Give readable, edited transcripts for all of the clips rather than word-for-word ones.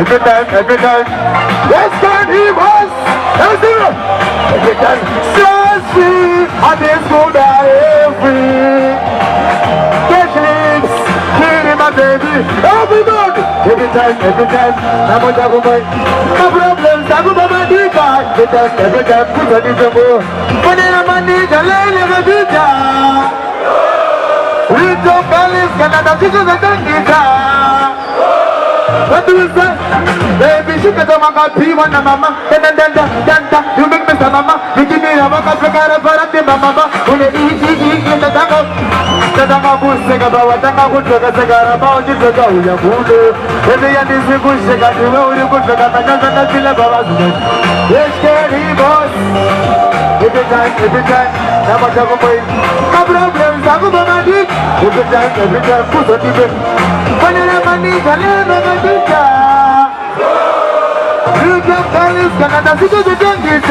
every time. Yes, man, he was. Every time. Stress free, and this go die free. Cash lips, cleaning my baby. Everybody. Every time. I'm on top of my problems. I'm on my big guy. Every time, put on the table. But then I'm on the lane of a big guy. We don't balance, Canada, because I don't get that. What do you say? Baby, she can come and be one of mama. Then, you make me some mama. You give me a mama, I got a party, mama. When you eat in the tango. The tango goose, take about what tango would take a cigar about you to go. You're good. When the end is a good cigar, you know you could take a man and feel about us. Yes, Kenny boss. Every time. Now I'm going. No problems, I'm going to do. Every time, put on the bed. When you're a man, you're a teacher. You can tell us, Canada, you can get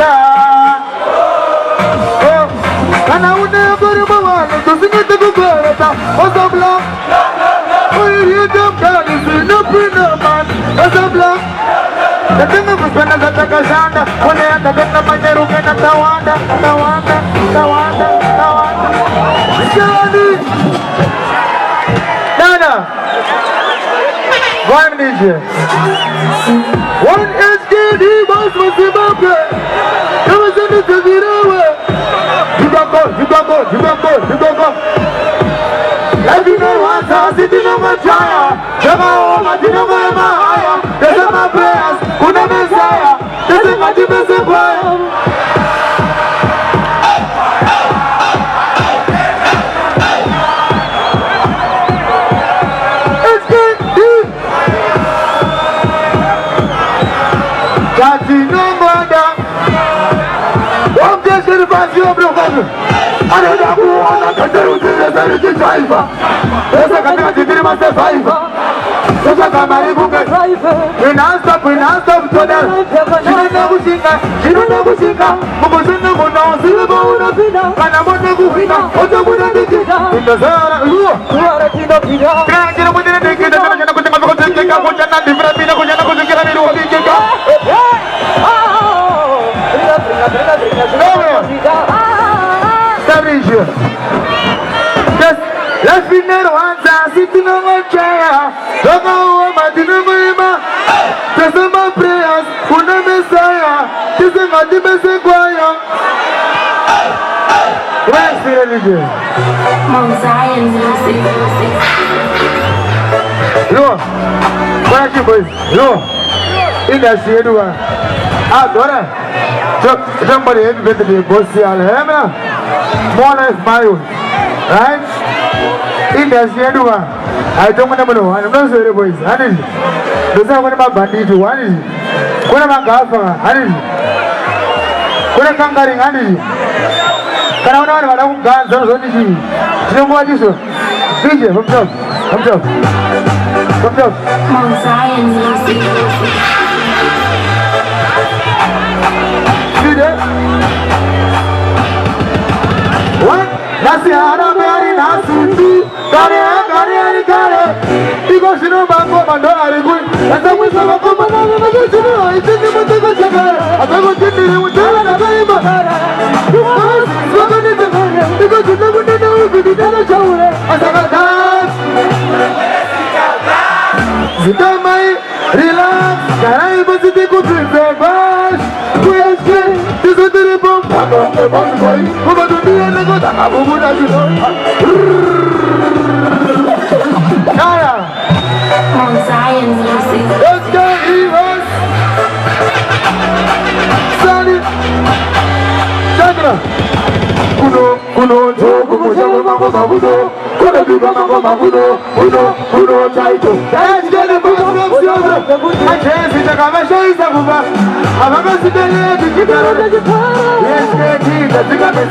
oh, and I would never go to my one to sing it to the girl. What's up, love? Oh, you jump down, it's no winner, man. What's up, love? The thing of us when I got a shanda, when I had to get the money, you get a Tawanda. Nana, one DJ. One SKD boss was Zimbabwe. There was in the Zimbabwe. You don't go. Let me know what's up, sitting on my chair. Never home, I didn't go in my higher. This is my prayers, who the Messiah. This is my defensive prayer. Let's be near one time, sitting on my chair. Don't know what I do, this is my prayers, who the Messiah. This is my defensive choir. Where's the religion? Mount Zion music. Yo, where's your boys? Yo, in the shade one. Somebody had to be bossy. More or less my own. Right? In the shade one. I don't know. I'm not sure boys. I didn't. This is what about bandit. What is it? What about Gaffa? I didn't. What a conquering honey. Can I know what I'm going to do? You know what is it? DJ, come up. Mount Zion music. See that? What? That's the other very nice to see. Kare. Because you know my mom and I are good. And then we saw a woman and I go to the right. I think we take a checker. I go to the with the very matter. Because you never know if you did a show. I said, dance. You don't mind. Relax. Can I even see the good things? This is the bomb. I'm on the bomb. Come on to me and I go to Mount Zion music. Let's go, Evans! Sally! Chandra! Kuno, Jogo, Mujabo, Mabudo, Kuno, Mabudo, Chaito. Let's get the book of Yoga. I can't see the Kamasha is a woman. I'm a Messi, the Kibara. Yes, the Tigamis.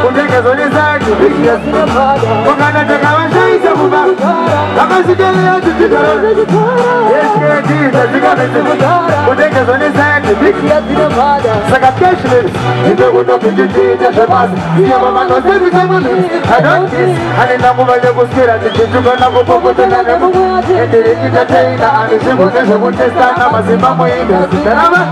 Who take us on his side to be here. Who can I take Kamasha is a woman? Kamasha, the Kibara. Yes, the Tigamis. Who take us on his side. Saka cashless, you don't want to be just a pass. You have a man who's very family. I don't kiss, and in a moment you go scared and you go to go to the level. And they entertain and it's a good as a good test. I'm a Zimbabwe in the Sarama.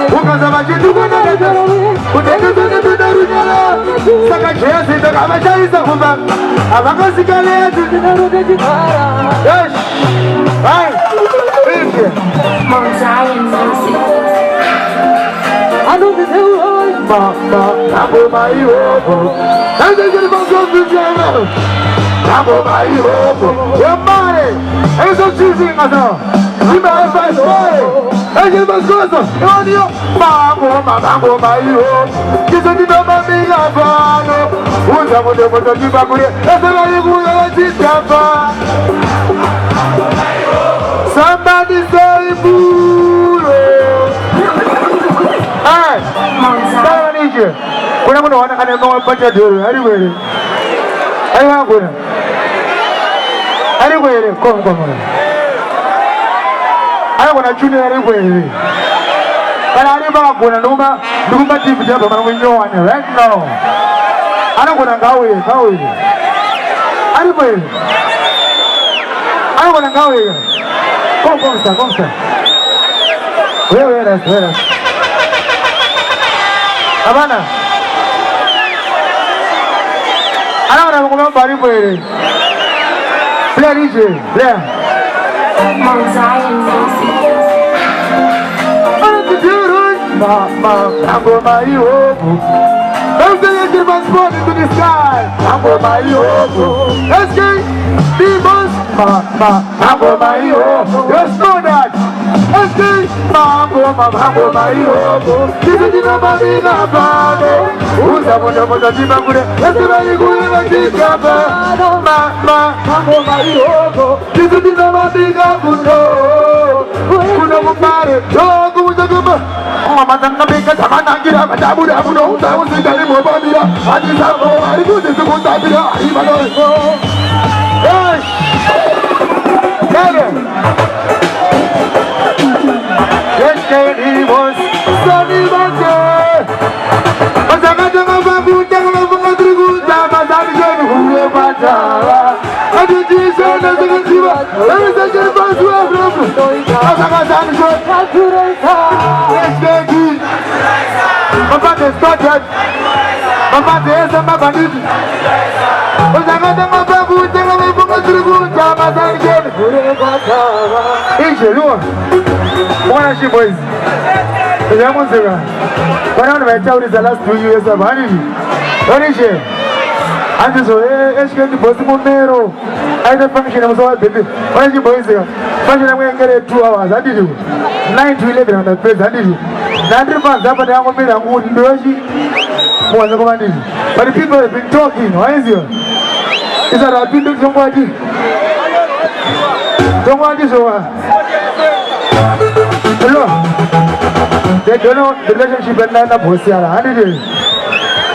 Who goes about you to go to the level? Who takes it to the Rujala? Saka Chess in the Ramajah is a woman. I'm a Gosicale to the Yes, fine. Mount Zion music. I know the new Mambo my hero. And they get about the piano. Mambo my hero. Your money. And so choosing us all. You might find story. And you must go on you. Mambo my hero. This is the number being a fan. Who's a good to give up with it? That's why you go to somebody say boo. Hey, I need you. When I'm going to go and put your door anyway. I want to go. Anyway, come. I want to tune anyway. But I never go to Numa TV job when you want right now. I don't want to go away. Anyway, I want to go away. Come, sir. Where is? Havana. I don't know nobody for it. Play DJ, play. Mount Zion music. Mambo my hero. Don't say you must fall into the sky. Mambo my hero. Let's get demons. Mambo my hero. Just know that. Let's get Mambo my hero. This is the number being a fan. Who's a wonderful Zimbabwe? Let's get very good and take a fan. Mambo my hero. This is the number being a good. Kuno mare, jogo mujaguma. Mama tanga beka samana gira madabu dabu no dabu sigari mo babira. Adi sabo ari ku desu ko tabira ari balo. Yes. Yes, he was sunny Monday. Masaka tanga babu tanga babu trigu tama sami jenu hule patara. Adi jiso na sekiwa. Adi sekiwa basu afro. Masaka sami jenu. Yes, baby. Papa is started. Papa is a bandit. Masaka tanga babu tanga babu trigu tama sami jenu hule patara. Injelu. What she boys? The young singer. But I don't know if the last 2 years of honey. What is she? And this is going to be possible. I don't function. I'm so happy. What is she boys? Function. I'm going to get 2 hours. I did you 9 to 11 on the place. I did you 9 months up and down. I'm going to do it. But the people have been talking. Why is it? Is that I've been doing somebody? Don't want this over. Hello. They don't know the relationship and then the Bosiara. How did you?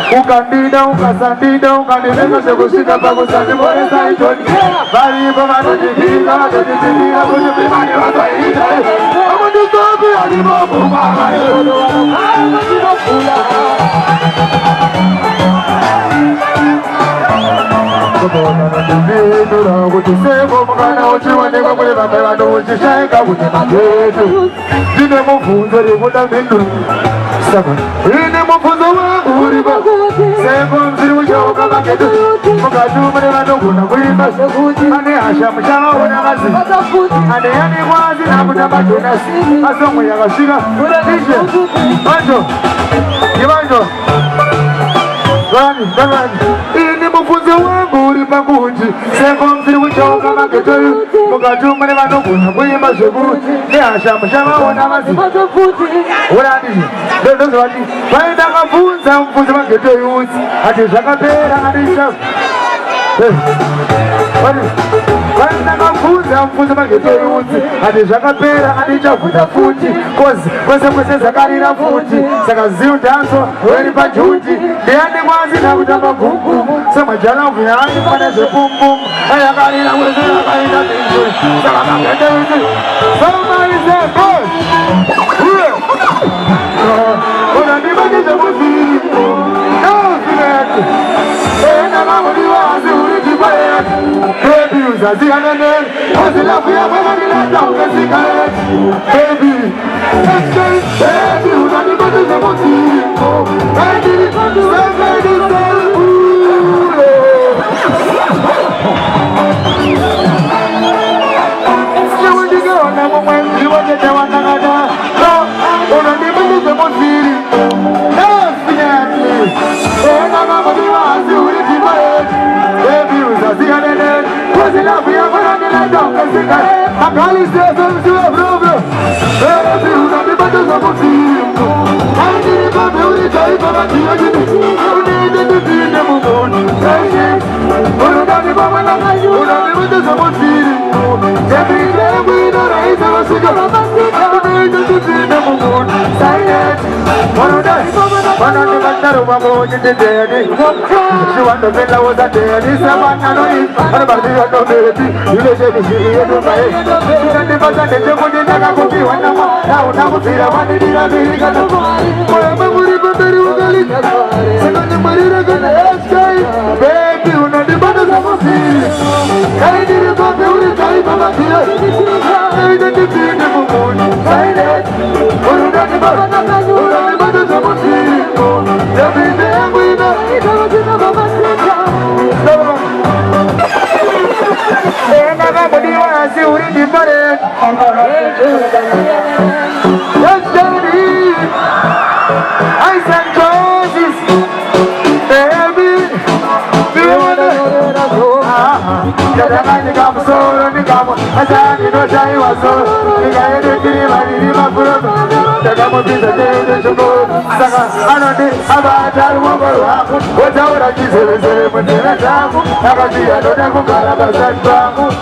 Who can be down, can the members of the Sita Bagus and the Boris I told you. Very Bamano, the King, I want to be my other. I want to go be ini mufunzo wangu uri pakuti sekomziri uchoka maketoyu mukatuma nevanogona kuimba zvekuti nehashamushavawona mazi urandii ndozovati vaindakabvunza mubvunzo magetoyu uti ati zvakapera andisa vandakabvunza mubvunzo magetoyu uti ati zvakapera andichabvunza futi kozi kwese kwese zvakarira futi saka ziudhanzo weri pajuti ndiani kwazina kutamba gugu semajalavu yaanifana zvepumbumu ayakarira kwese akaita zinzuri saka magetoyu uti somebody say God. uzazi anene Ozila kuya kwa nila Tauke sikare Baby Baby Unani bado za moti Baby Baby Siwudiga wana mwenzi Wajete wanagada Unani bado za moti Ena mama diwazi ulitibae Baby uzazi anene Ozila kuya kwa nila Tauke sikare Akali sasa msiwa bro Baby unani bado za moti Baby baby ulitaiba Batia jini Unide tupinde mumoni Unani baba na Unani bado za moti Baby baby inaraisa wasika Unide tupinde mumoni Silent Wanani bandaru mambo jitideni She want to feel I was a daddy Savannah no eat Anabadi ya no baby Yule jeni shiri yedu bae Unani basa nete kundi naka kuki wanama Na unakufira wani dira birika na Moya mamuri pemberi ugali Senani marira gana eskai Baby unani bada samosiri Kari diri kote uri kai baba kia Eide tipine mumuni Silent Unani bada samosiri Jabine yangu ina Ena kama diwazi uri dipare Yes daddy I sent roses Baby Do you wanna Jadamani kamu solo ni kamu Asani no chai wa solo Nika yedu kiri maniri makuroto Jagamu pisa tete chuko Saka anodi abataru mwabaru haku Wataura jisele sele mutena chaku Nakasiya noda kukaraba satwaku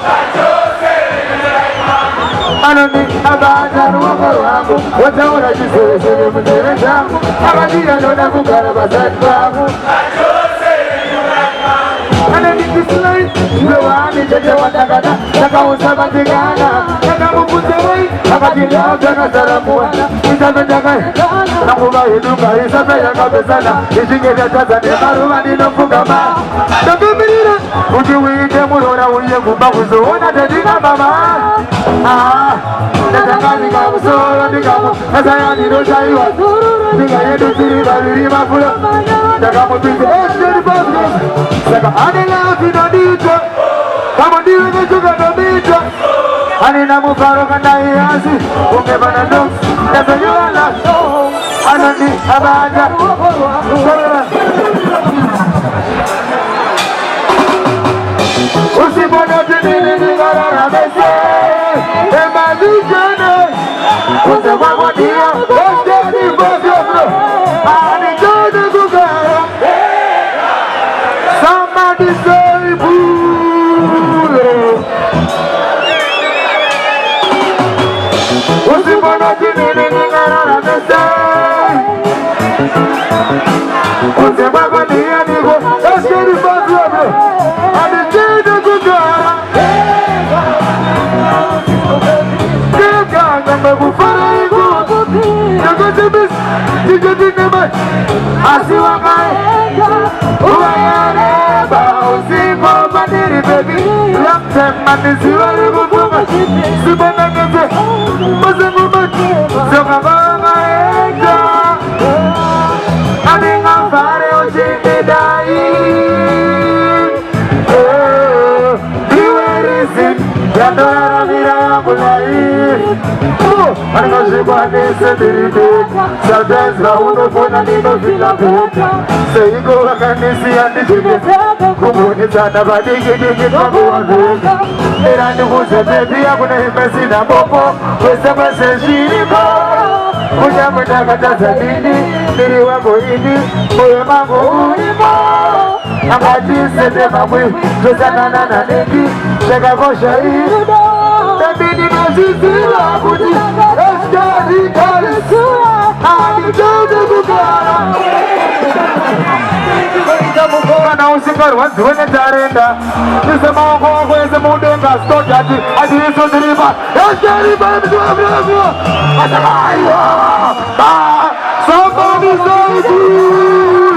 Anoni abataru mwabaru haku Wataura jisele sele mutena chaku Nakasiya noda kukaraba satwaku Anani kislai Mwani cheche watakata Naka usaba tigana Naka muputewai Akatila abdana saramuana Isabe jagai Nakuba hiduka isabe yaka besana Ishinge vya tazani Maruwa nino fugama Nakumirira Ujiwite murora uye kumba kuzuona Tedina mama Natakani kamusoro nikamu Nasaya nino shaiwa Nika yedu siri bariri mafula Naka mupite Esheri babros Saka anila finadita Kama ndiwe ngechuka nabita Anina mufaro kanda hiasi Ungebana ndo Nasayuala Anani abaja Usipona tinini nigara na bese Ema vijane Usema kwa dia Eskeni bosyo bro Ani jone kukara Somebody say boo Usipona tinini nigara na bese Usema kwa dia nigo Eskeni bosyo bro Ani jone kukara Kika Mekufara iku Nagosibis Tijodinema Asiwakae Uwayareba Usiko bandiri baby Laptem mani siwari kukunga Sibana neze Mazengu mati Soka banga eka Aninga fare uchimidai Diwerizin Yandora vira yangu lai Anakashibane sediride Sadezra unofona nino vila peta Seiko wakanisi andijime Kumuni sana badiki diki kabuwa veka Irani kuze baby ya kuna himesi na mopo Kwese kwese shiriko Kuja mwendaka tazanini Niri wako ini Moyo mango uimo Angajise tema mwi Kwezana na niki Sheka kosha irudo Baby nimezizila kuti Eskari karisura Ani jote kukara Kana usikari wanziwene tarenda Nise maungo kweze mundenga Stokati Adi iso ziriba Eskari baby tuwa bravo Asaka aiwa Somebody say boo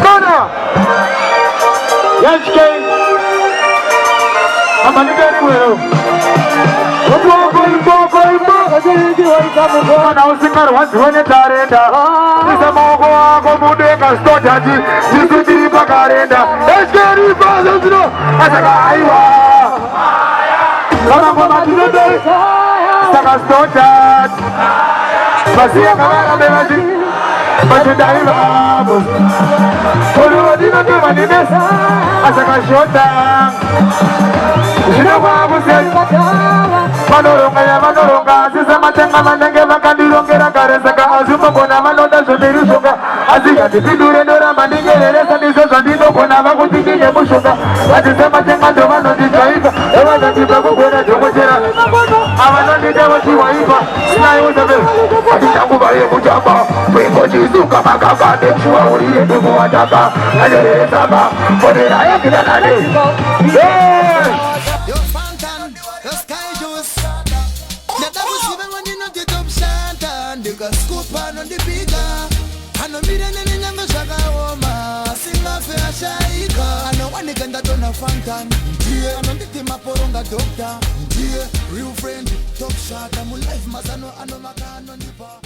Mana Yes, King money anywhere. Now singer once when it's arenda. This a mogo go mudeka stotaji. This is the bagarenda. Let's get it fast, you know. As a guy, come on, to the day. Saka stotat. Basia kamera bevaji. But you die, Olu dina tu mani mesa. As a kashota. You know what I said? Manoronga, sisa matenga manenge makandilongera karesaka azuma bona malonda zoterusonga azika tipidure ndora mandingereresa ndizo zvandinogona vakutikine mushonga vatise matenga ndovanondijaiva evazandipa kugona dhokotera avanondita vachiwaiva sinaiwozave atitanguva yekutamba kuingojisuka makaka ndechiwaurire ndikuwataka anereresamba fonera yakidanane Scoop on the bigger, I know me and any number Shagaoma, sing off a shaika. I know one again that on a fountain, dear, I'm on the team of Poronga doctor, dear, real friend, top shot, I'm life, Masano, and Macan on the bar.